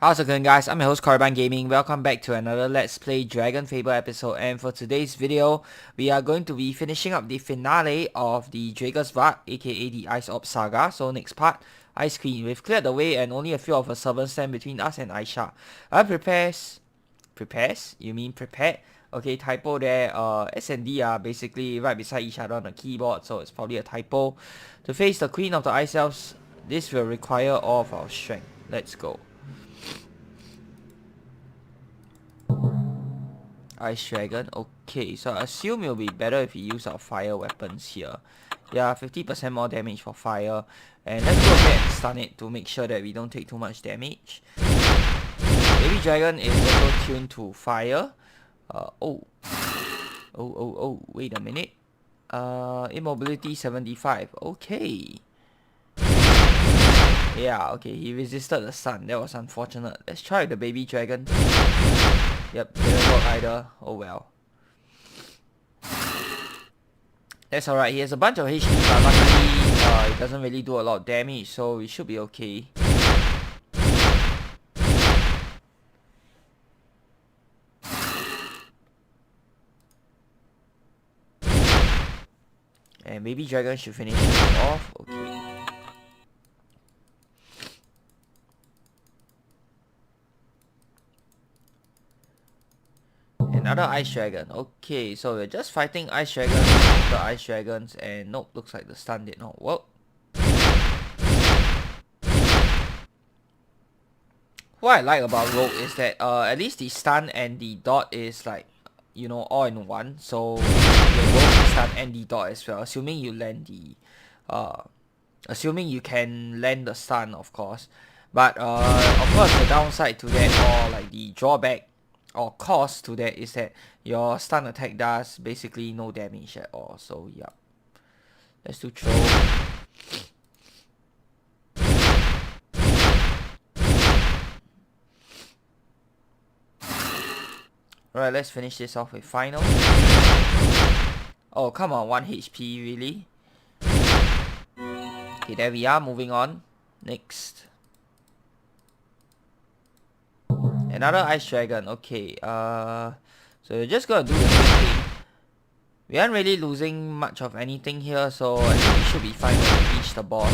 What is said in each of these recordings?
How's it going, guys? I'm your host Korriban Gaming. Welcome back to another Let's Play DragonFable episode, and for today's video, we are going to be finishing up the finale of the Dragonsvark, aka the Ice Orb Saga. So next part, Ice Queen. We've cleared the way and only a few of her servants stand between us and Aisha. Prepares? You mean prepared? Okay, typo there. S and D are basically right beside each other on the keyboard, so it's probably a typo. To face the Queen of the Ice Elves, this will require all of our strength. Let's go. Ice Dragon. Okay, so I assume it'll be better if we use our fire weapons here. Yeah, 50% more damage for fire. And let's go ahead and stun it to make sure that we don't take too much damage. Baby Dragon is also tuned to fire. Wait a minute. Immobility 75. Okay. Yeah, okay, he resisted the stun. That was unfortunate. Let's try the Baby Dragon. Yep, didn't work either. Oh well. That's alright. He has a bunch of HP, but luckily it doesn't really do a lot of damage, so we should be okay. And Baby Dragon should finish it off. Okay. Another Ice Dragon. Okay, so we're just fighting Ice Dragons after Ice Dragons, and nope, looks like the stun did not work. What I like about Rogue is that at least the stun and the dot is like, you know, all in one. So you both the stun and the dot as well, assuming you land the assuming you can land the stun, of course. But of course the downside to that, or like the drawback or cost to that, is that your stun attack does basically no damage at all. So yeah, let's do throw. Alright, let's finish this off with final. Oh, come on, 1 HP, really? Okay, there we are, moving on. Next. Another Ice Dragon. Okay, so we're just gonna do the same thing. We aren't really losing much of anything here, so I think we should be fine when we reach the boss.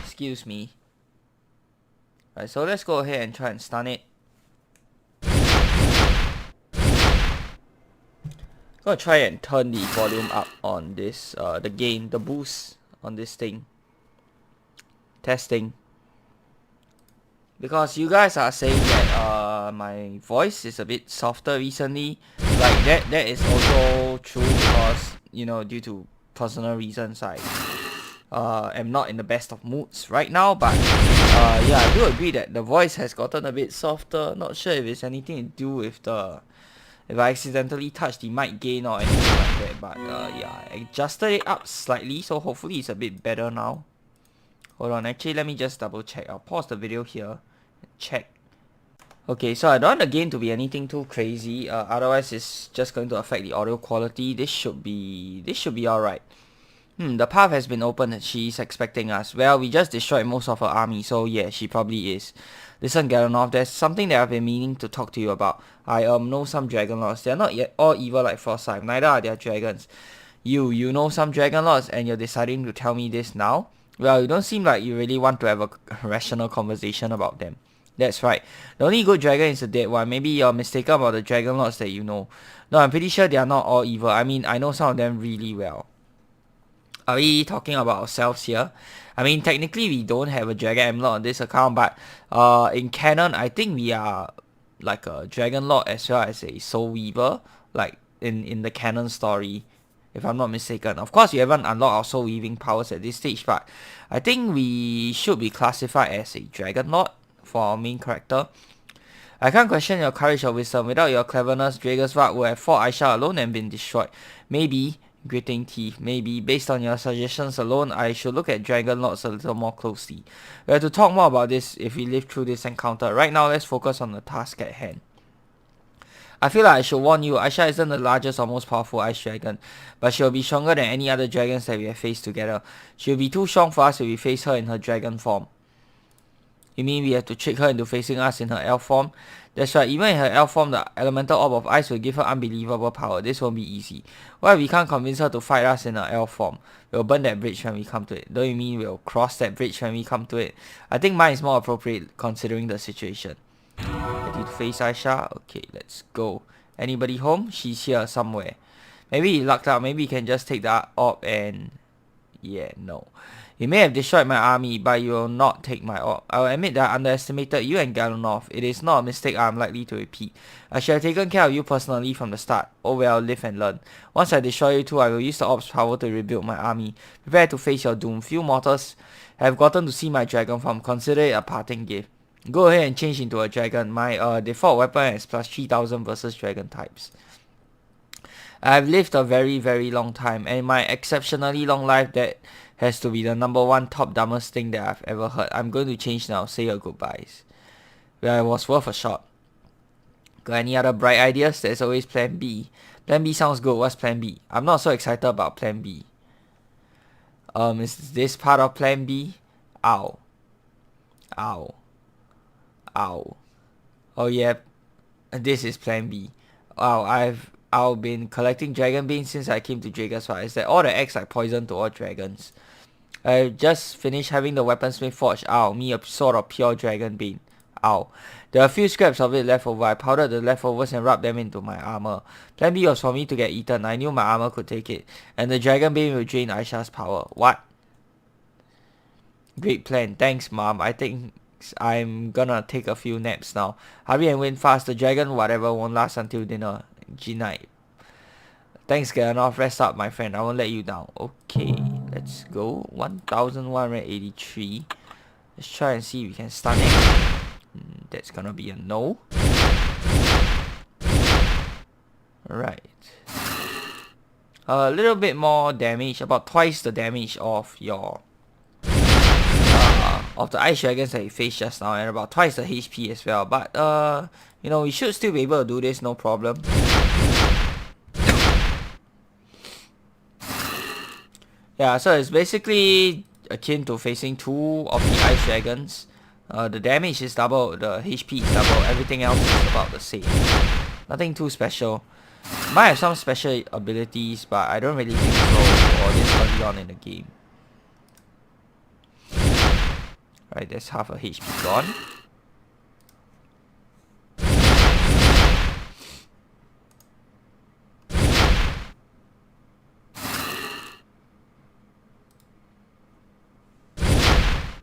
Excuse me. Right, so let's go ahead and try and stun it. Gonna try and turn the volume up on this, the gain, the boost on this thing. Testing. Because you guys are saying that my voice is a bit softer recently. Like that is also true because, you know, due to personal reasons, I am not in the best of moods right now. But yeah, I do agree that the voice has gotten a bit softer. Not sure if it's anything to do with the, if I accidentally touched the mic gain or anything like that. But yeah, I adjusted it up slightly, so hopefully it's a bit better now. Hold on, actually let me just double check. I'll pause the video here and check. Okay, so I don't want the gain to be anything too crazy, otherwise it's just going to affect the audio quality. This should be alright. The path has been opened and she's expecting us. Well, we just destroyed most of her army, so yeah, she probably is. Listen, Galanov, there's something that I've been meaning to talk to you about. I know some Dragon Lords. They're not yet all evil like Forsyth, neither are their dragons. You know some Dragon Lords and you're deciding to tell me this now? Well, you don't seem like you really want to have a rational conversation about them. That's right. The only good dragon is the dead one. Maybe you're mistaken about the Dragon Lords that you know. No, I'm pretty sure they are not all evil. I mean, I know some of them really well. Are we talking about ourselves here? I mean, technically we don't have a Dragon Amulet on this account, but in canon, I think we are like a Dragon Lord as well as a Soul Weaver, like in the canon story, if I'm not mistaken. Of course, we haven't unlocked our soul weaving powers at this stage, but I think we should be classified as a Dragon Lord for our main character. I can't question your courage or wisdom. Without your cleverness, Dragonsvark would have fought Aisha alone and been destroyed. Maybe, gritting teeth, maybe, based on your suggestions alone, I should look at Dragon Lords a little more closely. We have to talk more about this if we live through this encounter. Right now, let's focus on the task at hand. I feel like I should warn you, Aisha isn't the largest or most powerful ice dragon, but she'll be stronger than any other dragons that we have faced together. She'll be too strong for us if we face her in her dragon form. You mean we have to trick her into facing us in her elf form? That's right, even in her elf form, the elemental orb of ice will give her unbelievable power. This won't be easy. What if we can't convince her to fight us in her elf form? We'll burn that bridge when we come to it. Don't you mean we'll cross that bridge when we come to it? I think mine is more appropriate considering the situation. Ready to face Aisha? Okay, let's go. Anybody home? She's here somewhere. Maybe he lucked out. Maybe he can just take the orb and... yeah, no. You may have destroyed my army, but you will not take my orb. I will admit that I underestimated you and Galunov. It is not a mistake I am likely to repeat. I should have taken care of you personally from the start. Oh well, live and learn. Once I destroy you too, I will use the orb's power to rebuild my army. Prepare to face your doom. Few mortals have gotten to see my dragon form. Consider it a parting gift. Go ahead and change into a dragon. My default weapon has plus 3000 versus dragon types. I've lived a very, very long time, and in my exceptionally long life, that has to be the #1 top dumbest thing that I've ever heard. I'm going to change now. Say your goodbyes. Well, it was worth a shot. Got any other bright ideas? There's always plan B. Plan B sounds good. What's plan B? I'm not so excited about plan B. Is this part of plan B? Ow. Ow. Ow. Oh yeah. This is plan B. Wow, I've been collecting dragon beans since I came to Dragon's That all the eggs like poison to all dragons. I just finished having the weaponsmith forged. Ow, me a sort of pure dragon bean. Ow. There are a few scraps of it left over. I powdered the leftovers and rubbed them into my armor. Plan B was for me to get eaten. I knew my armor could take it. And the dragon bean will drain Aisha's power. What? Great plan. Thanks, Mom. I think I'm gonna take a few naps now. Hurry and win fast. The dragon, whatever, won't last until dinner. Good night. Thanks, Galunov. Rest up, my friend. I won't let you down. Okay, let's go. 1183. Let's try and see if we can stun it. That's gonna be a no. Right. A little bit more damage. About twice the damage of your... of the ice dragons that you faced just now, and about twice the HP as well. But you know, we should still be able to do this, no problem. Yeah, so it's basically akin to facing 2 of the ice dragons. The damage is double, the HP is double, everything else is about the same. Nothing too special. Might have some special abilities, but I don't really think so for this early on in the game. Right, that's half a HP gone.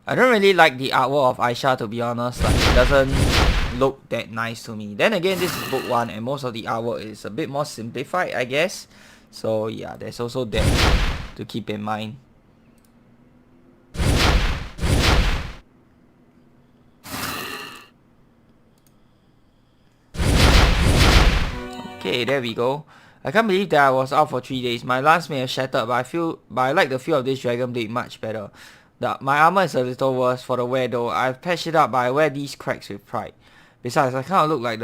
I don't really like the artwork of Aisha, to be honest. Like, it doesn't look that nice to me. Then again, this is book 1 and most of the artwork is a bit more simplified, I guess. So yeah, there's also that to keep in mind. Okay, there we go. I can't believe that I was out for 3 days. My lance may have shattered, but I like the feel of this dragon blade much better. My armor is a little worse for the wear though. I've patched it up, but I wear these cracks with pride. Besides, I kind of like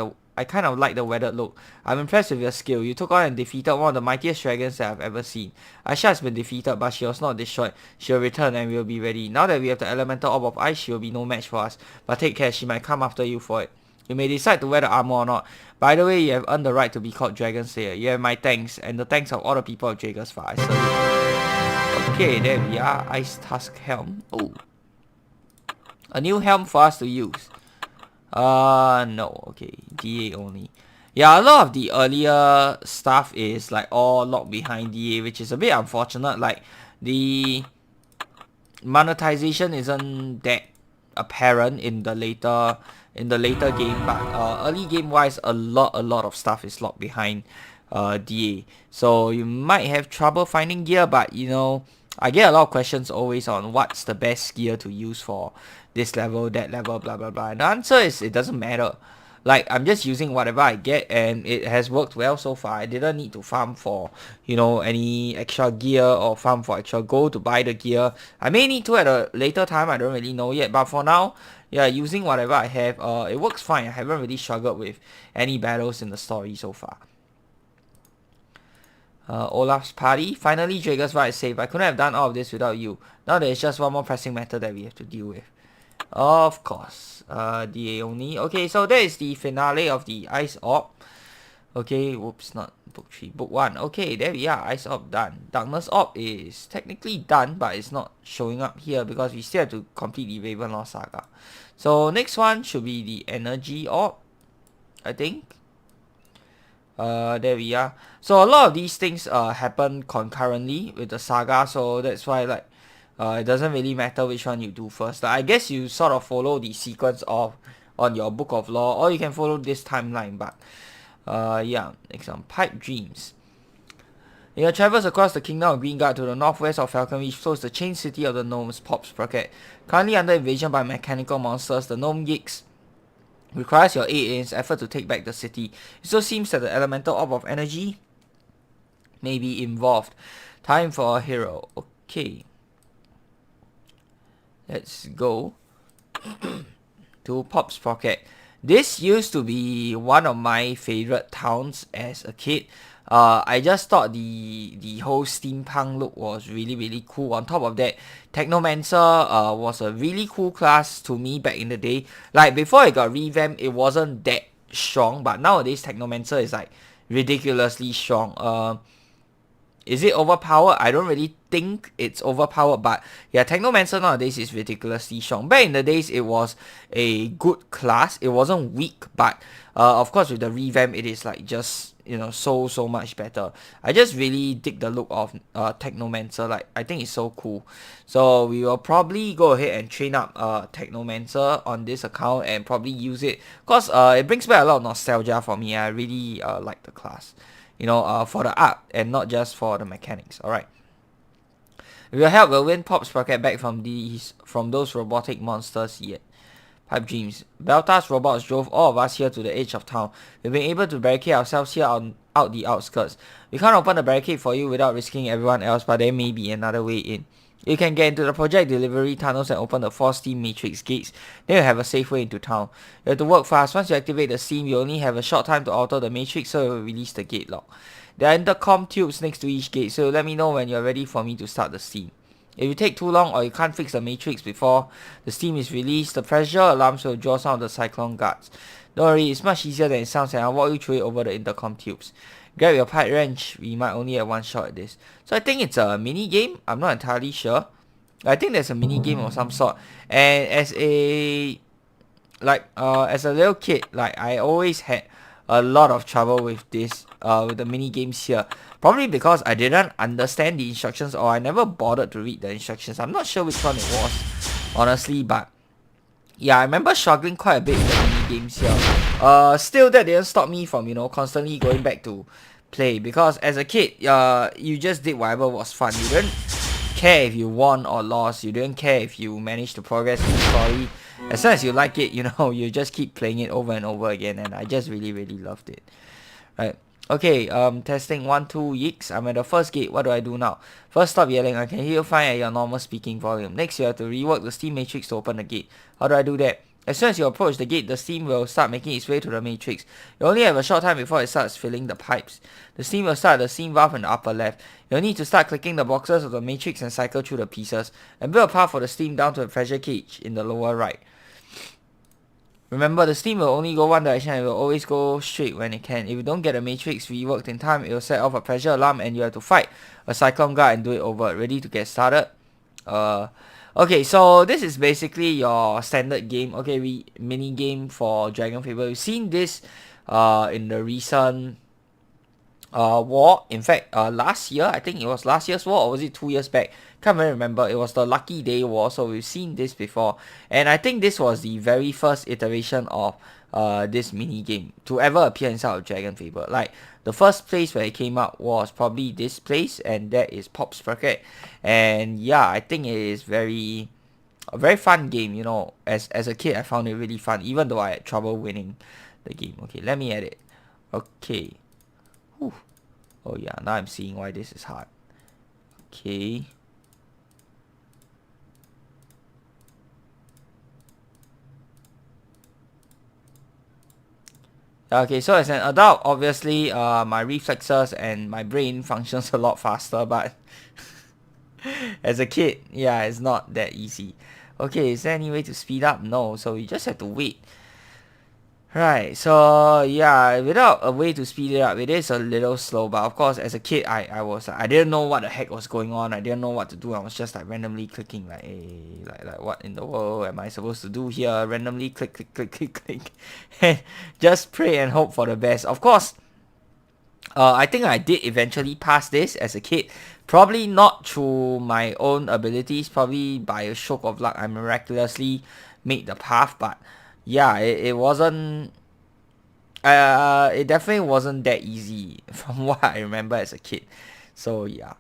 the weathered look. I'm impressed with your skill. You took on and defeated one of the mightiest dragons that I've ever seen. Aisha has been defeated, but she was not destroyed. She will return and we'll be ready. Now that we have the elemental orb of ice, she will be no match for us. But take care, she might come after you for it. You may decide to wear the armor or not. By the way, you have earned the right to be called Dragon Slayer. You have my thanks, and the thanks of all the people of Dragon's I salute you. Okay, there we are. Ice Tusk Helm. Oh. A new helm for us to use. No. Okay. DA only. Yeah, a lot of the earlier stuff is like all locked behind DA, which is a bit unfortunate. Like, the monetization isn't that apparent in the later game, but early game wise, a lot of stuff is locked behind DA. So you might have trouble finding gear, but you know, I get a lot of questions always on what's the best gear to use for this level, that level, blah blah blah. And the answer is it doesn't matter. Like, I'm just using whatever I get, and it has worked well so far. I didn't need to farm for, you know, any extra gear or farm for extra gold to buy the gear. I may need to at a later time, I don't really know yet, but for now, yeah, using whatever I have, it works fine. I haven't really struggled with any battles in the story so far. Olaf's party. Finally, Dragon's Ride is safe. I couldn't have done all of this without you. Now there is just one more pressing matter that we have to deal with. Of course. DA only. Okay, so that is the finale of the Ice Orb. Okay, whoops, not book 3, book 1. Okay, there we are. Ice Orb done. Darkness Orb is technically done, but it's not showing up here because we still have to complete the Ravenloft Saga. So next one should be the Energy Orb, I think. There we are. So a lot of these things happen concurrently with the saga, so that's why, like, it doesn't really matter which one you do first. Like, I guess you sort of follow the sequence of on your book of lore, or you can follow this timeline. But yeah, next one, Pipe Dreams. In your travels across the kingdom of Green Guard to the northwest of Falcon Reach flows the chained city of the gnomes, Pop's Bracket. Currently under invasion by mechanical monsters, the gnome Yix requires your aid in its effort to take back the city. It so seems that the elemental orb of energy may be involved. Time for a hero. Okay. Let's go to Pop's Pocket. This used to be one of my favorite towns as a kid. I just thought the whole steampunk look was really cool. On top of that, Technomancer was a really cool class to me back in the day. Like, before it got revamped, it wasn't that strong, but nowadays Technomancer is like ridiculously strong. Is it overpowered? I don't really think it's overpowered, but yeah, Technomancer nowadays is ridiculously strong. Back in the days, it was a good class. It wasn't weak, but of course with the revamp, it is like just, you know, so much better. I just really dig the look of Technomancer. Like, I think it's so cool. So we will probably go ahead and train up Technomancer on this account and probably use it, because it brings back a lot of nostalgia for me. I really like the class, you know, for the art and not just for the mechanics. Alright. With your help, we'll win Pop's Pocket back from those robotic monsters yet. Pipe Dreams. Belta's robots drove all of us here to the edge of town. We've been able to barricade ourselves here out the outskirts. We can't open the barricade for you without risking everyone else, but there may be another way in. You can get into the project delivery tunnels and open the 4 steam matrix gates. Then you'll have a safe way into town. You have to work fast. Once you activate the steam, you only have a short time to alter the matrix, so it will release the gate lock. There are intercom tubes next to each gate, so let me know when you're ready for me to start the steam. If you take too long or you can't fix the matrix before the steam is released, the pressure alarms will draw some of the cyclone guards. Don't worry, it's much easier than it sounds, and I'll walk you through it over the intercom tubes. Grab your pipe wrench, we might only have one shot at this. So I think it's a mini game, I'm not entirely sure. I think there's a mini game of some sort. And as a little kid, like, I always had a lot of trouble with this, with the mini games here. Probably because I didn't understand the instructions, or I never bothered to read the instructions. I'm not sure which one it was, honestly, but yeah, I remember struggling quite a bit with the mini games here. Still, that didn't stop me from, you know, constantly going back to play, because as a kid, you just did whatever was fun. You didn't care if you won or lost. You didn't care if you managed to progress in the story. As long as you like it, you know, you just keep playing it over and over again, and I just really loved it. Right. Okay, testing 1, 2, Yix. I'm at the first gate. What do I do now? First, stop yelling. I can hear you fine at your normal speaking volume. Next, you have to rework the steam matrix to open the gate. How do I do that? As soon as you approach the gate, the steam will start making its way to the matrix. You only have a short time before it starts filling the pipes. The steam will start at the steam valve in the upper left. You'll need to start clicking the boxes of the matrix and cycle through the pieces, and build a path for the steam down to the pressure cage in the lower right. Remember, the steam will only go one direction and will always go straight when it can. If you don't get the matrix reworked in time, it will set off a pressure alarm and you have to fight a cyclone guard and do it over. Ready to get started? Okay, so this is basically your standard game. Okay, mini game for DragonFable. We've seen this in the recent war. In fact, last year, I think it was last year's war, or was it 2 years back? Can't really remember. It was the Lucky Day War, so we've seen this before. And I think this was the very first iteration of this mini game to ever appear inside of DragonFable. Like, the first place where it came out was probably this place, and that is Pop's Bracket. And yeah, I think it is a very fun game, you know. As a kid, I found it really fun, even though I had trouble winning the game. Okay, let me edit. Okay. Whew. Oh yeah, now I'm seeing why this is hard. Okay. Okay, so as an adult, obviously, my reflexes and my brain functions a lot faster, but as a kid, yeah, it's not that easy. Okay, is there any way to speed up? No, so you just have to wait. Right, so yeah, without a way to speed it up, it is a little slow, but of course, as a kid, I didn't know what the heck was going on. I didn't know what to do. I was just like randomly clicking, like, hey, like what in the world am I supposed to do here? Randomly click, click, click, click, click, and just pray and hope for the best. Of course, I think I did eventually pass this as a kid. Probably not through my own abilities, probably by a stroke of luck, I miraculously made the path, but yeah, it wasn't. It definitely wasn't that easy from what I remember as a kid. So yeah.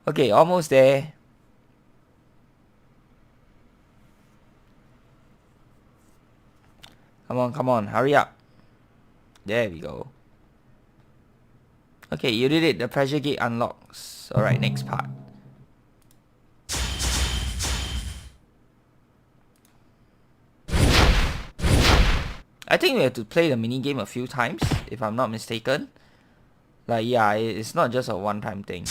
Okay, almost there. Come on, hurry up. There we go. Okay, you did it. The pressure gate unlocks. Alright, next part. I think we have to play the mini game a few times, if I'm not mistaken. Like, yeah, it's not just a one-time thing.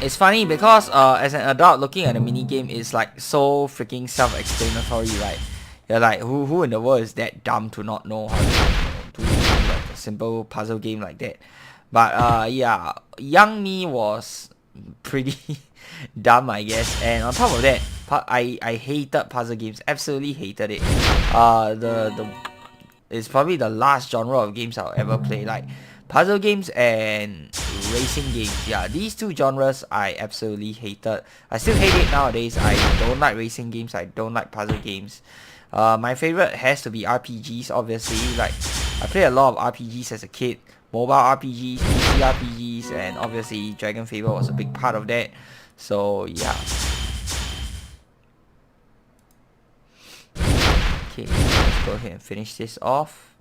It's funny because as an adult looking at the mini game is like so freaking self-explanatory, right? You're like, who in the world is that dumb to not know how to do like a simple puzzle game like that? But yeah, young me was pretty dumb, I guess. And on top of that, I hated puzzle games, absolutely hated it. The It's probably the last genre of games I'll ever play. Like puzzle games and racing games. Yeah, these two genres I absolutely hated. I still hate it nowadays. I don't like racing games. I don't like puzzle games. My favorite has to be RPGs, obviously. Like I played a lot of RPGs as a kid. Mobile RPGs, PC RPGs, and obviously DragonFable was a big part of that. So yeah. Okay, let's go ahead and finish this off.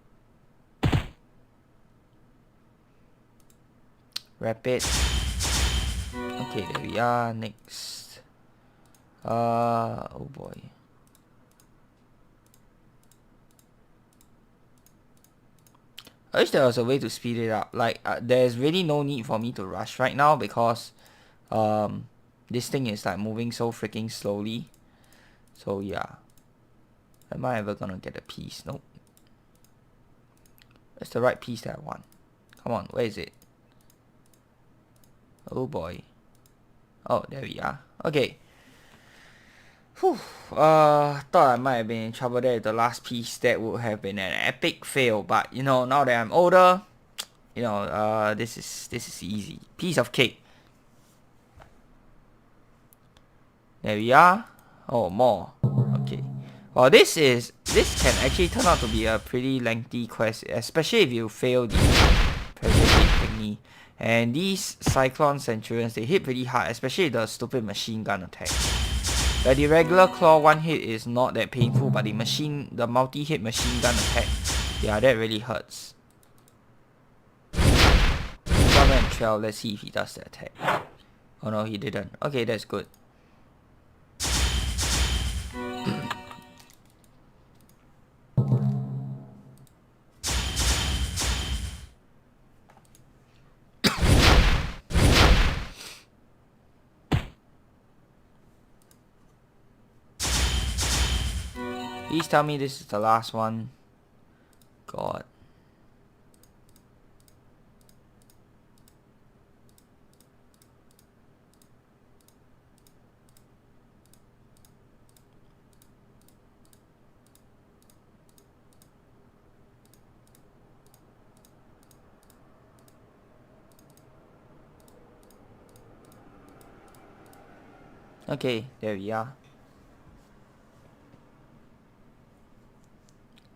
Rapid. Okay, there we are. Next. Oh boy. I wish there was a way to speed it up. Like, there's really no need for me to rush right now because, this thing is like moving so freaking slowly. So yeah. Am I ever gonna get a piece? Nope. That's the right piece that I want. Come on, where is it? Oh boy. Oh, there we are. Okay. Whew. Thought I might have been in trouble there with the last piece. That would have been an epic fail. But you know, now that I'm older, you know, this is easy. Piece of cake. There we are. Oh, more. Okay. Well, this can actually turn out to be a pretty lengthy quest, especially if you fail the pressure gate thingy. And these Cyclone Centurions, they hit pretty hard, especially the stupid machine gun attack. The regular claw one hit is not that painful, but the multi-hit machine gun attack, yeah, that really hurts. 112, let's see if he does the attack. Oh no, he didn't. Okay, that's good. Please tell me this is the last one. God. Okay, there we are.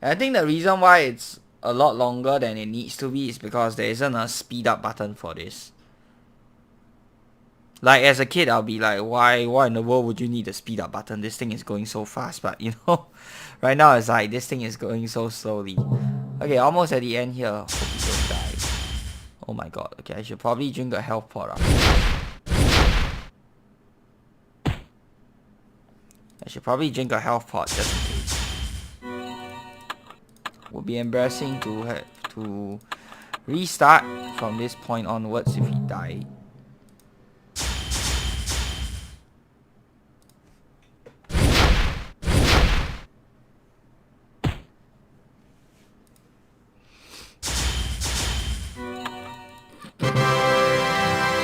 I think the reason why it's a lot longer than it needs to be is because there isn't a speed up button for this. Like as a kid, I'll be like, why in the world would you need the speed up button? This thing is going so fast. But you know, right now it's like this thing is going so slowly. Okay, almost at the end here. Hope we don't die. Oh my god. Okay, I should probably drink a health pot after. I should probably drink a health pot just in case. Would be embarrassing to have to restart from this point onwards if he died.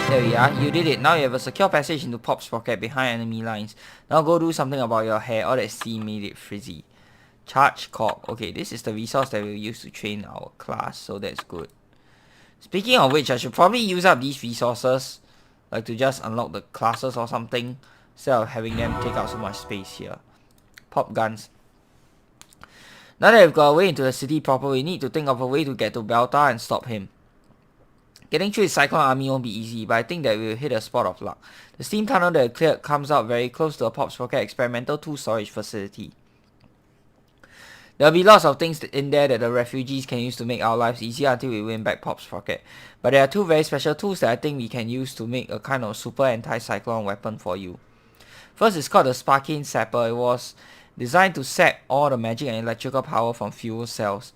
There we are, you did it. Now you have a secure passage into Pop's pocket behind enemy lines. Now go do something about your hair. All that steam made it frizzy. Charge cork. Okay, this is the resource that we'll use to train our class, so that's good. Speaking of which, I should probably use up these resources, like to just unlock the classes or something, instead of having them take up so much space here. Pop guns. Now that we've got a way into the city proper, we need to think of a way to get to Belta and stop him. Getting through his Cyclone army won't be easy, but I think that we'll hit a spot of luck. The steam tunnel that we cleared comes out very close to a Pop's Pocket experimental tool storage facility. There'll be lots of things in there that the refugees can use to make our lives easier until we win back Pop's Pocket. But there are two very special tools that I think we can use to make a kind of super anti-cyclone weapon for you. First is called the Sparking Sapper. It was designed to sap all the magic and electrical power from fuel cells.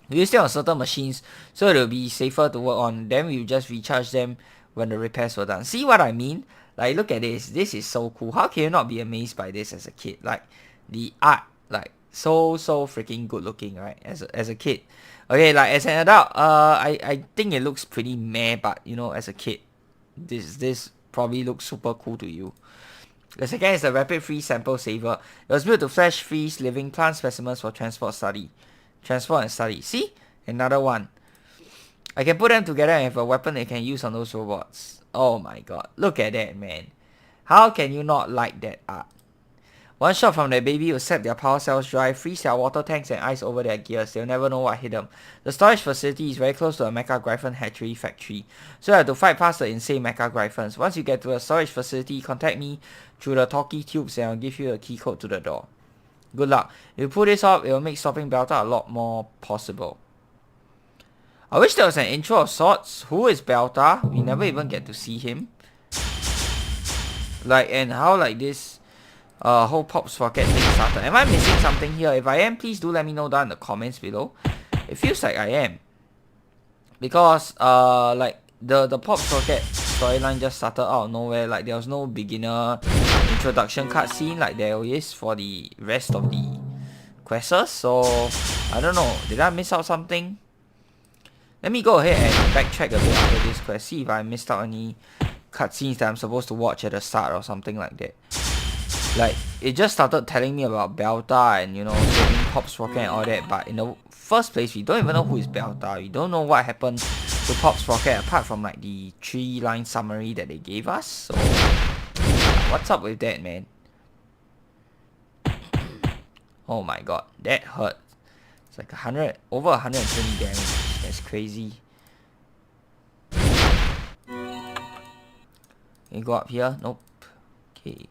We use it on certain machines so it will be safer to work on. Then we will just recharge them when the repairs were done. See what I mean? Like, look at this. This is so cool. How can you not be amazed by this as a kid? Like, the art, like, so freaking good looking, right? As a kid. Okay, like as an adult, I think it looks pretty meh, but you know, as a kid, this probably looks super cool to you. The second is the Rapid Freeze Sample Saver. It was built to flash freeze living plant specimens for transport and study. See? Another one. I can put them together and have a weapon they can use on those robots. Oh my god. Look at that, man. How can you not like that art? One shot from that baby will set their power cells dry, freeze their water tanks and ice over their gears. They'll never know what hit them. The storage facility is very close to a Mecha Gryphon hatchery factory, so you have to fight past the insane Mecha Gryphons. Once you get to the storage facility, contact me through the talkie tubes and I'll give you a key code to the door. Good luck. If you pull this off, it will make stopping Belta a lot more possible. I wish there was an intro of sorts. Who is Belta? We never even get to see him. Like, and how like this whole Pop's Pocket thing started. Am I missing something here? If I am, please do let me know down in the comments below. It feels like I am. Because like the Pop's Pocket storyline just started out of nowhere. Like there was no beginner introduction cutscene like there is for the rest of the quests. So I don't know. Did I miss out something? Let me go ahead and backtrack a bit after this quest. See if I missed out any cutscenes that I'm supposed to watch at the start or something like that. Like it just started telling me about Belta and you know saving Pop's Pocket and all that. But in the first place, we don't even know who is Belta. We don't know what happened to Pop's Pocket apart from like the 3-line summary that they gave us. So what's up with that, man? Oh my god, that hurt. It's like over 120 damage. That's crazy. Can you go up here? Nope. Okay.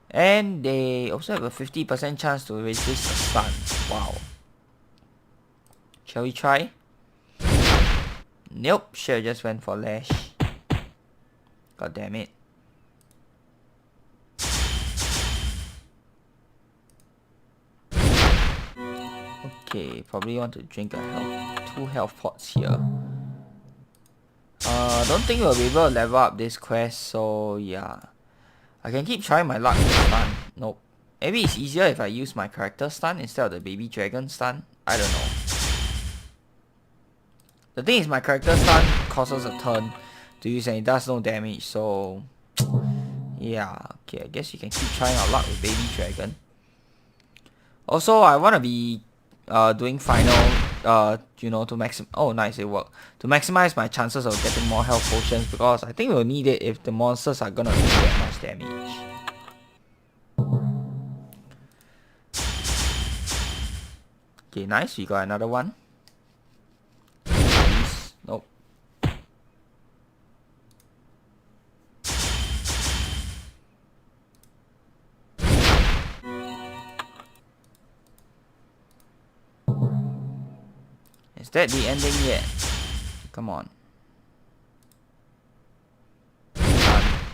And they also have a 50% chance to resist a stun. Wow. Shall we try? Nope. Sure, just went for Lash. God damn it. Okay, probably want to drink a 2 health pots here. Don't think we'll be able to level up this quest, so yeah. I can keep trying my luck with stun. Nope. Maybe it's easier if I use my character stun instead of the baby dragon stun. I don't know. The thing is my character stun causes a turn to use and it does no damage, so yeah, okay, I guess you can keep trying our luck with baby dragon. Also, I want to be doing final, you know, to oh nice, it worked. To maximize my chances of getting more health potions because I think we'll need it if the monsters are gonna do that much damage. Okay, nice, we got another one. Please. Nope. Is that the ending yet? Come on.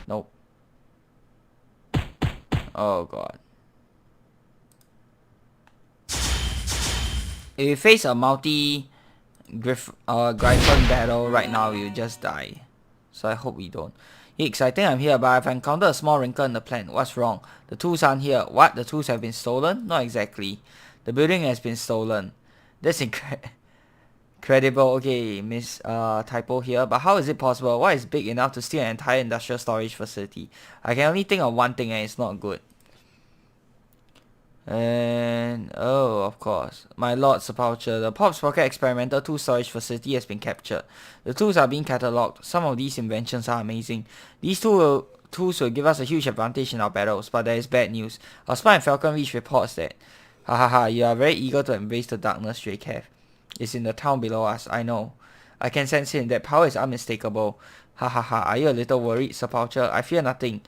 Nope. Oh god. If you face a Griffon battle right now, you just die. So I hope we don't. Hicks, I think I'm here, but I've encountered a small wrinkle in the plan. What's wrong? The tools aren't here. What? The tools have been stolen? Not exactly. The building has been stolen. That's incredible. Okay, Miss typo here. But how is it possible? What is big enough to steal an entire industrial storage facility? I can only think of one thing and it's not good. And oh, of course, my lord Sepulture, the Pop's Pocket experimental tool storage facility has been captured. The tools are being catalogued. Some of these inventions are amazing. These tools will give us a huge advantage in our battles, but there is bad news. Our spy and Falcon Reach reports that you are very eager to embrace the darkness, Drakev. It's in the town below us, I know. I can sense it. That power is unmistakable. Are you a little worried, Sepulture? I fear nothing.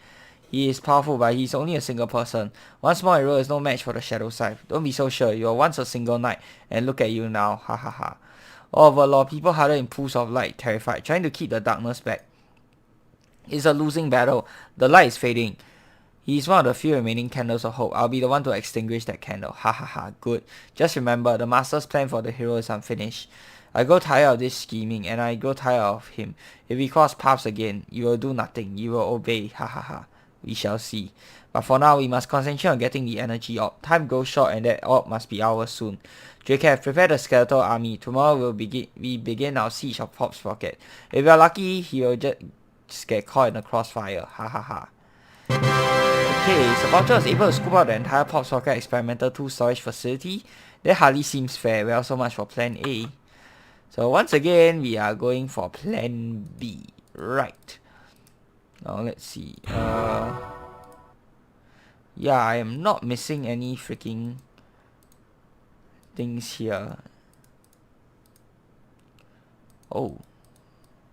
He is powerful, but he is only a single person. One small hero is no match for the shadow side. Don't be so sure. You were once a single knight, and look at you now. Overlord, people huddle in pools of light, terrified, trying to keep the darkness back. It's a losing battle. The light is fading. He is one of the few remaining candles of hope. I'll be the one to extinguish that candle. Good. Just remember, the master's plan for the hero is unfinished. I grow tired of this scheming, and I grow tired of him. If we cross paths again, you will do nothing. You will obey. We shall see. But for now, we must concentrate on getting the energy orb. Time grows short and that orb must be ours soon. Drakev, prepare the skeletal army. Tomorrow we begin our siege of Pop's Pocket. If we are lucky, he will just get caught in the crossfire. Okay, Sepulture was able to scoop out the entire Pop's Pocket experimental tool storage facility. That hardly seems fair. Well, so much for plan A. So once again, we are going for plan B. Right. Now let's see. Yeah, I am not missing any freaking things here. Oh,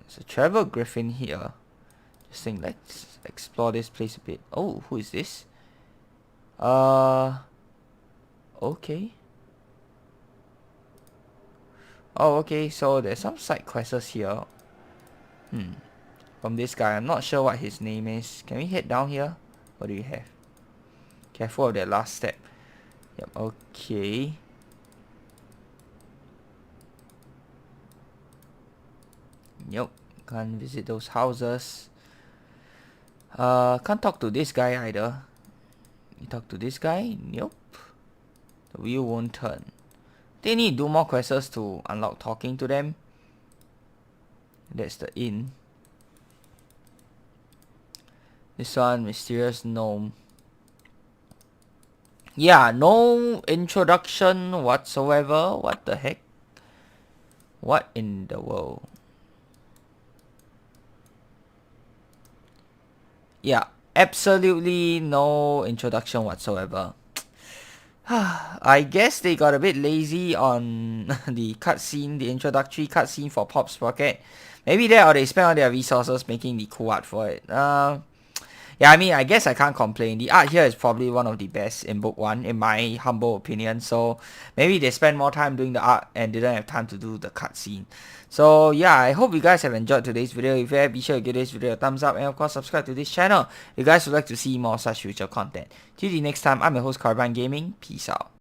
there's a travel griffin here. Just think, let's explore this place a bit. Oh, who is this? Okay. Oh, okay, so there's some side quests here. From this guy. I'm not sure what his name is. Can we head down here? What do you have? Careful of that last step. Yep, okay. Nope. Can't visit those houses. Can't talk to this guy either. You talk to this guy? Nope. The wheel won't turn. They need to do more quests to unlock talking to them. That's the inn. This one, mysterious gnome. Yeah, no introduction whatsoever. What the heck? What in the world? Yeah, absolutely no introduction whatsoever. I guess they got a bit lazy on the cutscene, the introductory cutscene for Pop's Pocket. Maybe that, or they spent all their resources making the cool art for it. Yeah, I mean, I guess I can't complain. The art here is probably one of the best in book 1, in my humble opinion. So maybe they spent more time doing the art and didn't have time to do the cutscene. So yeah, I hope you guys have enjoyed today's video. If you have, be sure to give this video a thumbs up and of course subscribe to this channel if you guys would like to see more such future content. Till the next time, I'm your host Carbine Gaming. Peace out.